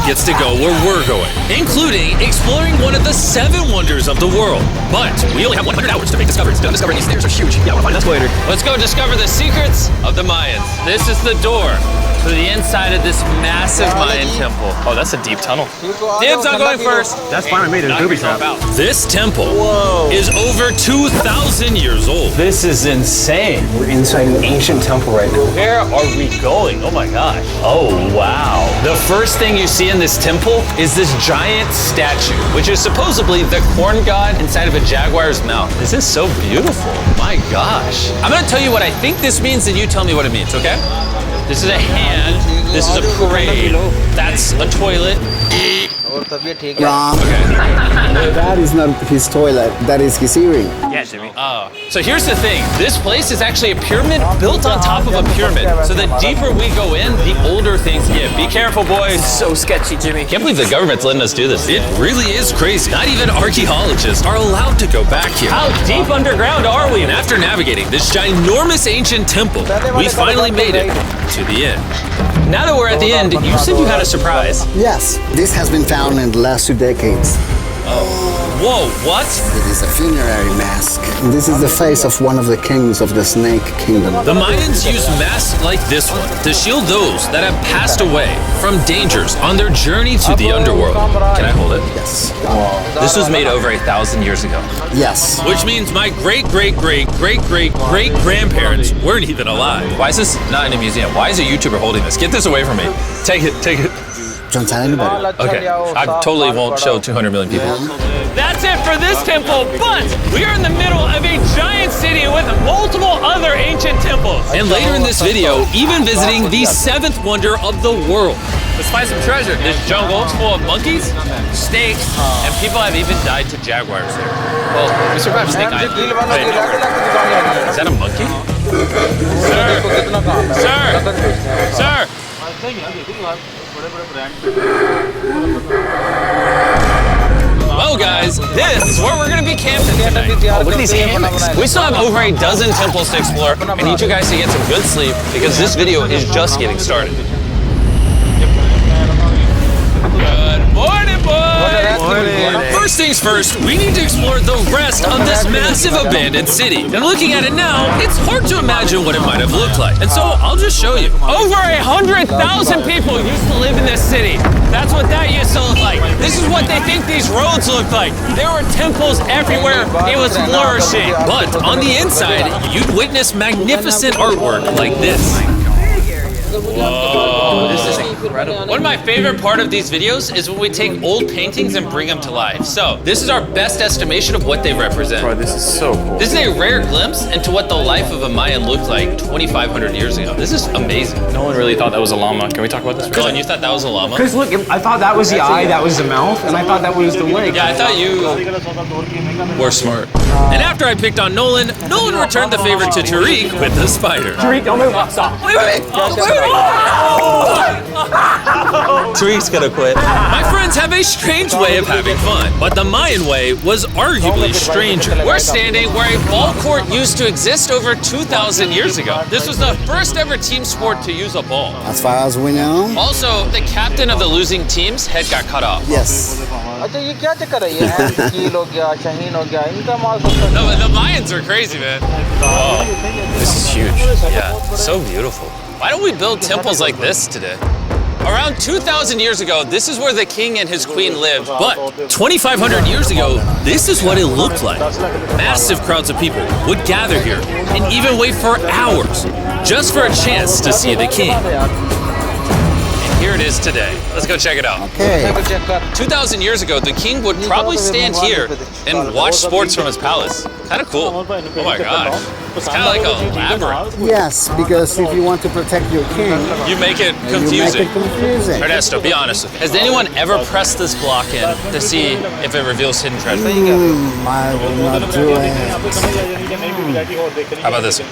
gets to go where we're going, including exploring one of the 7 wonders of the world. But we only have 100 hours to make discoveries. Discovering these stairs are huge. Yeah, we'll find that later. Let's go discover the secrets of the Mayans. This is the door to the inside of this massive Mayan temple. Oh, that's a deep tunnel. Dibs on going first. That's fine with me. There's booby traps. This temple is over 2,000 years old. This is insane. We're inside an ancient temple right now. Where are we going? Oh my gosh. Oh, wow. The first thing you see in this temple is this giant statue, which is supposedly the corn god inside of a jaguar's mouth. This is so beautiful. My gosh. I'm gonna tell you what I think this means, and you tell me what it means, okay? This is a hand. This is a parade. That's a toilet. Wrong. Okay. That is not his toilet. That is his earring. Yeah, Jimmy. Oh. So here's the thing. This place is actually a pyramid built on top of a pyramid. So the deeper we go in, the older things get. Be careful, boys. So sketchy, Jimmy. Can't believe the government's letting us do this. It really is crazy. Not even archaeologists are allowed to go back here. How deep underground are we? And after navigating this ginormous ancient temple, we finally made it to the end. Now that we're at the end, you said you had a surprise. Yes, this has been found in the last 2 decades. Whoa, what? It is a funerary mask. This is the face of one of the kings of the Snake Kingdom. The Mayans used masks like this one to shield those that have passed away from dangers on their journey to the underworld. Can I hold it? Yes. This was made over 1,000 years ago. Yes. Which means my great-great-great-great-great-grandparents weren't even alive. Why is this not in a museum? Why is a YouTuber holding this? Get this away from me. Take it, take it. Don't tell anybody. Okay, I totally won't show 200 million people. That's it for this temple, but we are in the middle of a giant city with multiple other ancient temples. And later in this video, even visiting the 7th wonder of the world. Let's find some treasure. This jungle is full of monkeys, snakes, and people have even died to jaguars here. Well, we survived Snake Island. Wait, is that a monkey? Sir! Sir! Sir! Well, guys, this is where we're gonna be camping tonight. Oh, look at these hammocks. We still have over a dozen temples to explore. I need you guys to get some good sleep because this video is just getting started. Good morning, boys! First things first, we need to explore the rest of this massive abandoned city. And looking at it now, it's hard to imagine what it might have looked like. And so I'll just show you. Over 100,000 people used to live in this city. That's what that used to look like. This is what they think these roads look like. There were temples everywhere. It was flourishing. But on the inside, you'd witness magnificent artwork like this. Whoa, this is incredible. One of my favorite part of these videos is when we take old paintings and bring them to life. So this is our best estimation of what they represent. Bro, this is so cool. This is a rare glimpse into what the life of a Mayan looked like 2,500 years ago. This is amazing. No one really thought that was a llama. Can we talk about this? Colin, you thought that was a llama? Because look, I thought that was the eye, that was the mouth, and I thought that was the leg. Yeah, I thought you were smart. And after I picked on Nolan, Nolan returned the favor to Tariq with the spider. Tariq, don't move. Stop. Wait, wait, wait. Oh, wait, wait. Tariq's gonna quit. My friends have a strange way of having fun, but the Mayan way was arguably stranger. We're standing where a ball court used to exist over 2,000 years ago. This was the first ever team sport to use a ball. As far as we know. Also, the captain of the losing team's head got cut off. Yes. No, but the Mayans are crazy, man. Whoa, this is huge. Yeah, so beautiful. Why don't we build temples like this today? Around 2,000 years ago, this is where the king and his queen lived. But 2,500 years ago, this is what it looked like. Massive crowds of people would gather here and even wait for hours just for a chance to see the king. Here it is today. Let's go check it out. Okay. 2,000 years ago, the king would probably stand here and watch sports from his palace. Kind of cool. Oh my gosh. It's kind of like a labyrinth. Yes, because if you want to protect your king, You make it you make confusing. it confusing. Ernesto, be honest. Has anyone ever pressed this block in to see if it reveals hidden treasure? I will not do it. How about this one?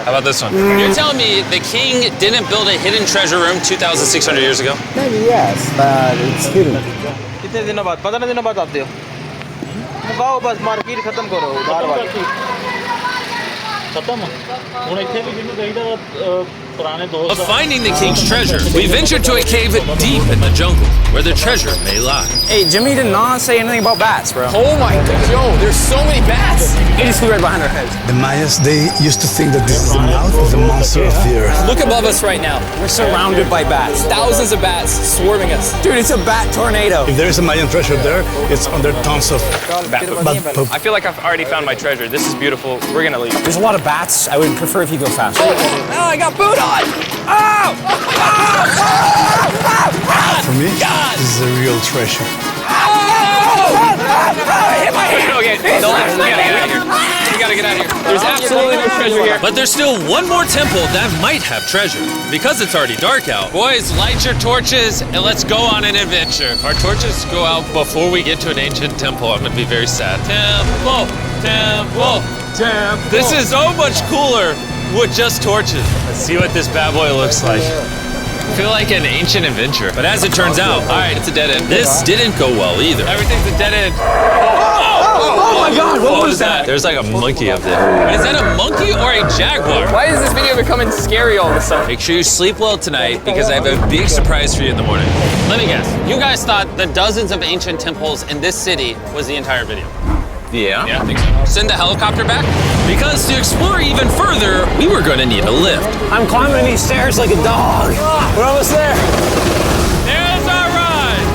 How about this one? You're telling me the king didn't build a hidden treasure room 2,600 years ago? Maybe yes, but it's hidden. कितने दिनों बाद 15 दिनों बाद आते हो macaw बस market खत्म करो उधार वाली खत्म हूँ इतने भी दिन कहीं of finding the king's treasure, we ventured to a cave deep in the jungle where the treasure may lie. Hey, Jimmy did not say anything about bats, bro. Oh my god, yo, there's so many bats. He just flew right behind our heads. The Mayas, they used to think that this is the mouth of the monster of the earth. Look above us right now. We're surrounded by bats. Thousands of bats swarming us. Dude, it's a bat tornado. If there is a Mayan treasure there, it's under tons of bat poop. I feel like I've already found my treasure. This is beautiful. We're gonna leave. There's a lot of bats. I would prefer if you go faster. Oh, I got boot on. For me, this is a real treasure. Okay, Nolan, we gotta get out of here. We gotta get out of here. There's absolutely no treasure here. But there's still one more temple that might have treasure. Because it's already dark out, boys, light your torches and let's go on an adventure. If our torches go out before we get to an ancient temple, I'm gonna be very sad. Temple, temple, temple. This is so much cooler with just torches. Let's see what this bad boy looks like. I feel like an ancient adventure. But as it turns out, all right, it's a dead end. This didn't go well either. Everything's a dead end. Oh my god, what was that? There's like a monkey up there. Is that a monkey or a jaguar? Why is this video becoming scary all of a sudden? Make sure you sleep well tonight because I have a big surprise for you in the morning. Let me guess. You guys thought the dozens of ancient temples in this city was the entire video. Yeah. Yeah, I think so. Send the helicopter back? Because to explore even further, we were going to need a lift. I'm climbing these stairs like a dog. We're almost there. There's our ride.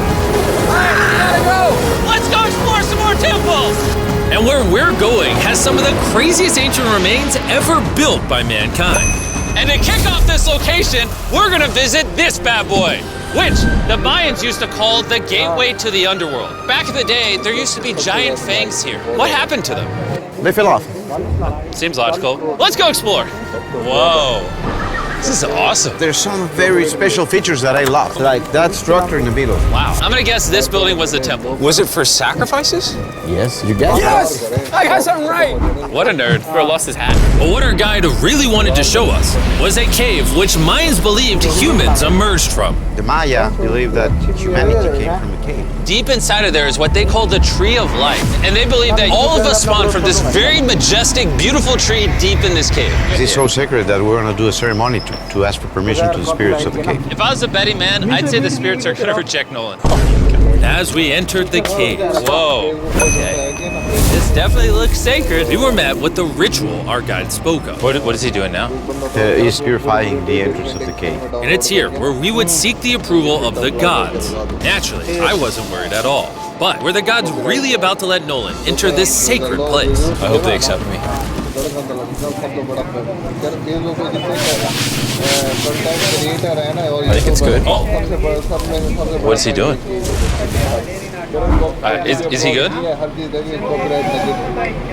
Gotta go. Let's go explore some more temples. And where we're going has some of the craziest ancient remains ever built by mankind. And to kick off this location, we're gonna visit this bad boy, which the Mayans used to call the gateway to the underworld. Back in the day, there used to be giant fangs here. What happened to them? They fell off. Seems logical. Let's go explore. Whoa. This is awesome. There's some very special features that I love, like that structure in the middle. Wow. I'm gonna guess this building was the temple. Was it for sacrifices? Yes, you guessed. Yes! I got something right. What a nerd. Bro lost his hat. But what our guide really wanted to show us was a cave which Mayans believed humans emerged from. The Maya believe that humanity came from a cave. Deep inside of there is what they call the Tree of Life. And they believe that all of us spawned from this very majestic, beautiful tree deep in this cave. It is so sacred that we're gonna do a ceremony to ask for permission to the spirits of the cave. If I was a betting man, I'd say the spirits are gonna reject Nolan. As we entered the cave, whoa, okay. This definitely looks sacred. We were met with the ritual our guide spoke of. What is he doing now? He's purifying the entrance of the cave. And it's here where we would seek the approval of the gods. Naturally, I wasn't worried at all. But were the gods really about to let Nolan enter this sacred place? I hope they accept me. I think it's good. What is he doing? Is he good?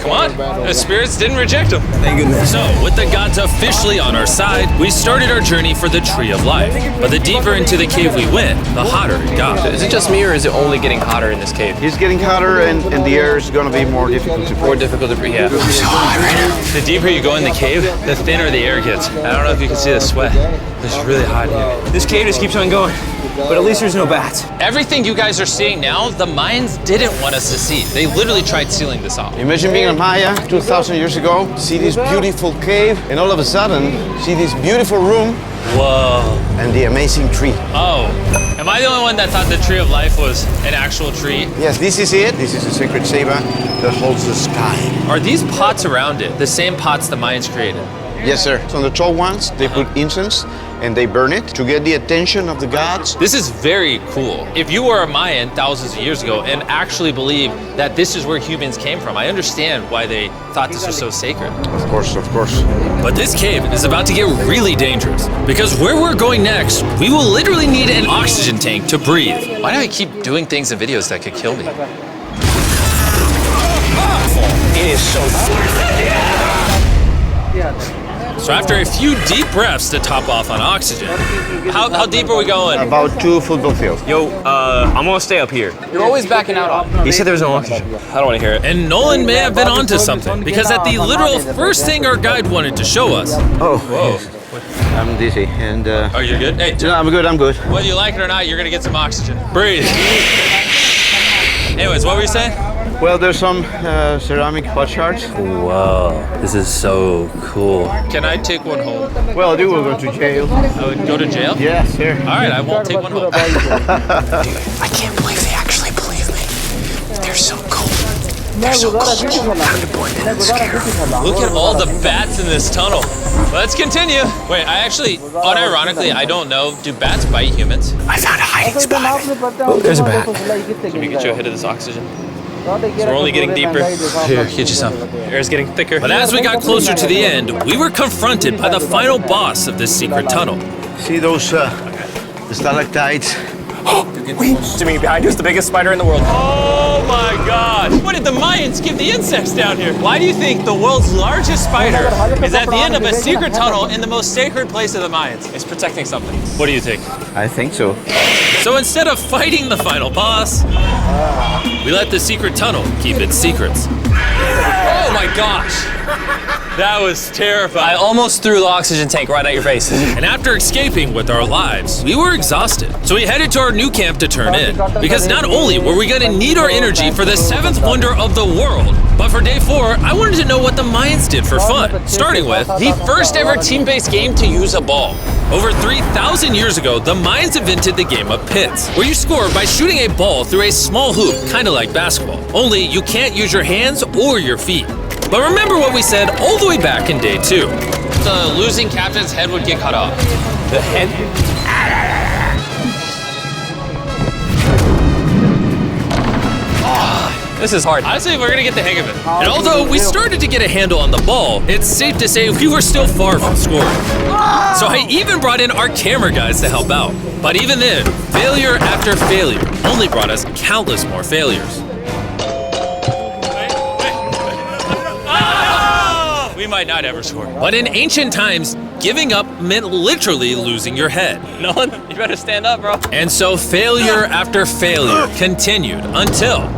Come on, the spirits didn't reject him. Thank goodness. So, with the gods officially on our side, we started our journey for the Tree of Life. But the deeper into the cave we went, the hotter it got. Is it just me or is it only getting hotter in this cave? He's getting hotter and the air is gonna be more difficult to More difficult to breathe. Yeah. The deeper you go in the cave, the thinner the air gets. I don't know if you can see the sweat. It's really hot here. This cave just keeps on going, but at least there's no bats. Everything you guys are seeing now, the Mayans didn't want us to see. They literally tried sealing this off. Imagine being a Maya 2,000 years ago, see this beautiful cave, and all of a sudden, see this beautiful room Whoa. and the amazing tree. Oh. Am I the only one that thought the Tree of Life was an actual tree? Yes, this is it. This is the sacred ceiba that holds the sky. Are these pots around it the same pots the Mayans created? Yes, sir. So on the tall ones, they put incense and they burn it to get the attention of the gods. This is very cool. If you were a Mayan thousands of years ago and actually believed that this is where humans came from, I understand why they thought this was so sacred. Of course, of course. But this cave is about to get really dangerous because where we're going next, we will literally need an oxygen tank to breathe. Why do I keep doing things in videos that could kill me? It is so So after a few deep breaths to top off on oxygen, how deep are we going? About 2 football fields. Yo, I'm gonna stay up here. You're always backing out on. He said there was no oxygen. I don't want to hear it. And Nolan may have been onto something because at the literal first thing our guide wanted to show us. Oh, Whoa. I'm dizzy and Oh, you're good? Hey, no, I'm good. whether you like it or not, you're gonna get some oxygen. Breathe. Anyways, what were you saying? Well, there's some ceramic pot shards. Whoa, this is so cool. Can I take one home? Well, you will go to jail. I would go to jail? Yes, sir. All right, I won't take one home. I can't believe they actually believe me. They're so cool. They're so cool. Time to blend in and scare them. Look at all the bats in this tunnel. Let's continue. Wait, unironically, I don't know. Do bats bite humans? I found a hiding spot. Oh, there's a bat. Can we get you a hit of this oxygen? So we're only getting deeper. Here, get you some. Air's getting thicker. But as we got closer to the end, we were confronted by the final boss of this secret tunnel. See those the stalactites? Jimmy, behind you is the biggest spider in the world. Oh my gosh! What did the Mayans give the insects down here? Why do you think the world's largest spider is at the end of a secret tunnel in the most sacred place of the Mayans? It's protecting something. What do you think? I think so. So instead of fighting the final boss, we let the secret tunnel keep its secrets. Oh my gosh. That was I terrifying. almost threw the oxygen tank right at your face. And after escaping with our lives, we were exhausted. So we headed to our new camp to turn in. Because not only were we gonna need our energy for the 7th wonder of the world, but for day 4, I wanted to know what the Mayans did for fun. Starting with the first ever team-based game to use a ball. Over 3,000 years ago, the Mayans invented the game of pits, where you score by shooting a ball through a small hoop, kind of like basketball. Only you can't use your hands or your feet. But remember what we said all the way back in day 2. The losing captain's head would get cut off. The head. This is hard. Honestly, we're gonna get the hang of it. And although we started to get a handle on the ball, it's safe to say we were still far from scoring. So I even brought in our camera guys to help out. But even then, failure after failure only brought us countless more failures. We might not ever score. But in ancient times, giving up meant literally losing your head. Nolan, you better stand up, bro. And so failure after failure continued until...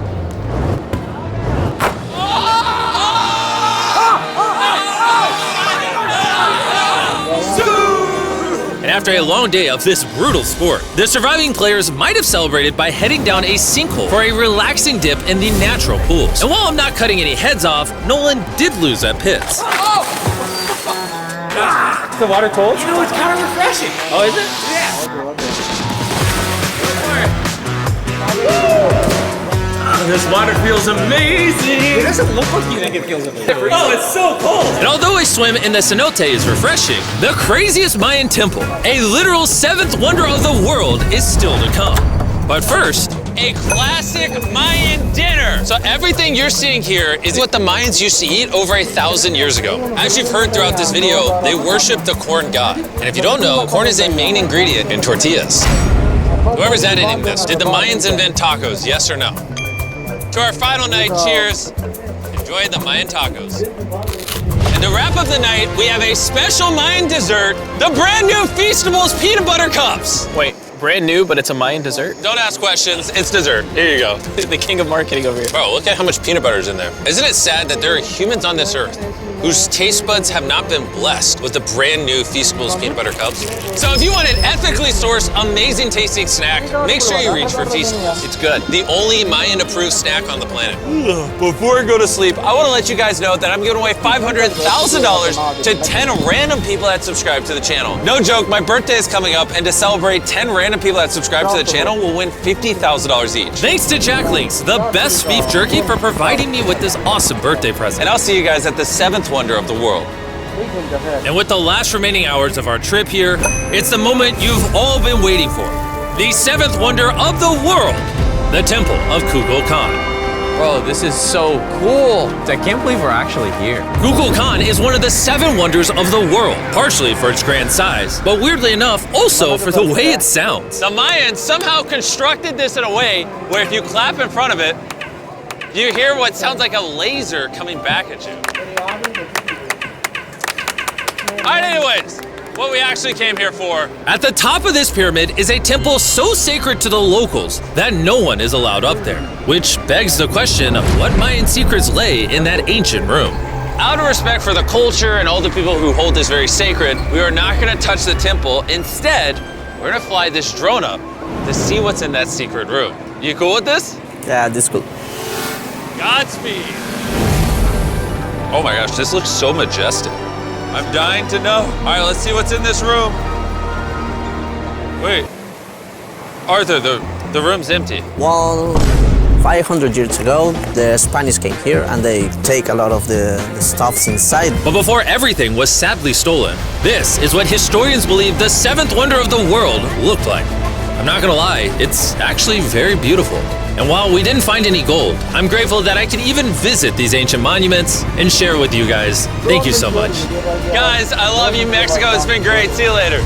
And after a long day of this brutal sport, the surviving players might have celebrated by heading down a sinkhole for a relaxing dip in the natural pools. And while I'm not cutting any heads off, Nolan did lose at pits. Is the water cold? You know, it's kind of refreshing. Oh, is it? This water feels amazing. It doesn't look like you think it feels amazing. Oh, it's so cold. And although a swim in the cenote is refreshing, the craziest Mayan temple, a literal 7th wonder of the world, is still to come. But first, a classic Mayan dinner. So everything you're seeing here is what the Mayans used to eat over 1,000 years ago. As you've heard throughout this video, they worship the corn god. And if you don't know, corn is a main ingredient in tortillas. Whoever's editing this, did the Mayans invent tacos, yes or no? To our final night, cheers. Enjoy the Mayan tacos. And to wrap up the night, we have a special Mayan dessert, the brand new Feastables peanut butter cups. Wait, brand new, but it's a Mayan dessert? Don't ask questions, it's dessert. Here you go. The king of marketing over here. Bro, look at how much peanut butter is in there. Isn't it sad that there are humans on this earth whose taste buds have not been blessed with the brand new Feastables peanut butter cups? So if you want an ethically sourced, amazing tasting snack, make sure you reach for Feastables. It's good. The only Mayan approved snack on the planet. Before I go to sleep, I want to let you guys know that I'm giving away $500,000 to 10 random people that subscribe to the channel. No joke, my birthday is coming up, and to celebrate, 10 random people that subscribe to the channel will win $50,000 each. Thanks to Jack Links, the best beef jerky, for providing me with this awesome birthday present. And I'll see you guys at the 7th wonder of the world. And with the last remaining hours of our trip here, it's the moment you've all been waiting for. The 7th wonder of the world, the Temple of Kukulkan. Bro, this is so cool. I can't believe we're actually here. Kukulkan is one of the 7 wonders of the world, partially for its grand size, but weirdly enough, also for the way it sounds. The Mayans somehow constructed this in a way where if you clap in front of it, you hear what sounds like a laser coming back at you. All right, anyways, what we actually came here for. At the top of this pyramid is a temple so sacred to the locals that no one is allowed up there, which begs the question of what Mayan secrets lay in that ancient room. Out of respect for the culture and all the people who hold this very sacred, we are not gonna touch the temple. Instead, we're gonna fly this drone up to see what's in that secret room. You cool with this? Yeah, this cool. Godspeed. Oh my gosh, this looks so majestic. I'm dying to know. All right, let's see what's in this room. Wait, Arthur, the room's empty. Well, 500 years ago, the Spanish came here and they take a lot of the stuffs inside. But before everything was sadly stolen, this is what historians believe the seventh wonder of the world looked like. I'm not gonna lie, it's actually very beautiful. And while we didn't find any gold, I'm grateful that I could even visit these ancient monuments and share with you guys. Thank you so much. Guys, I love you, Mexico. It's been great. See you later.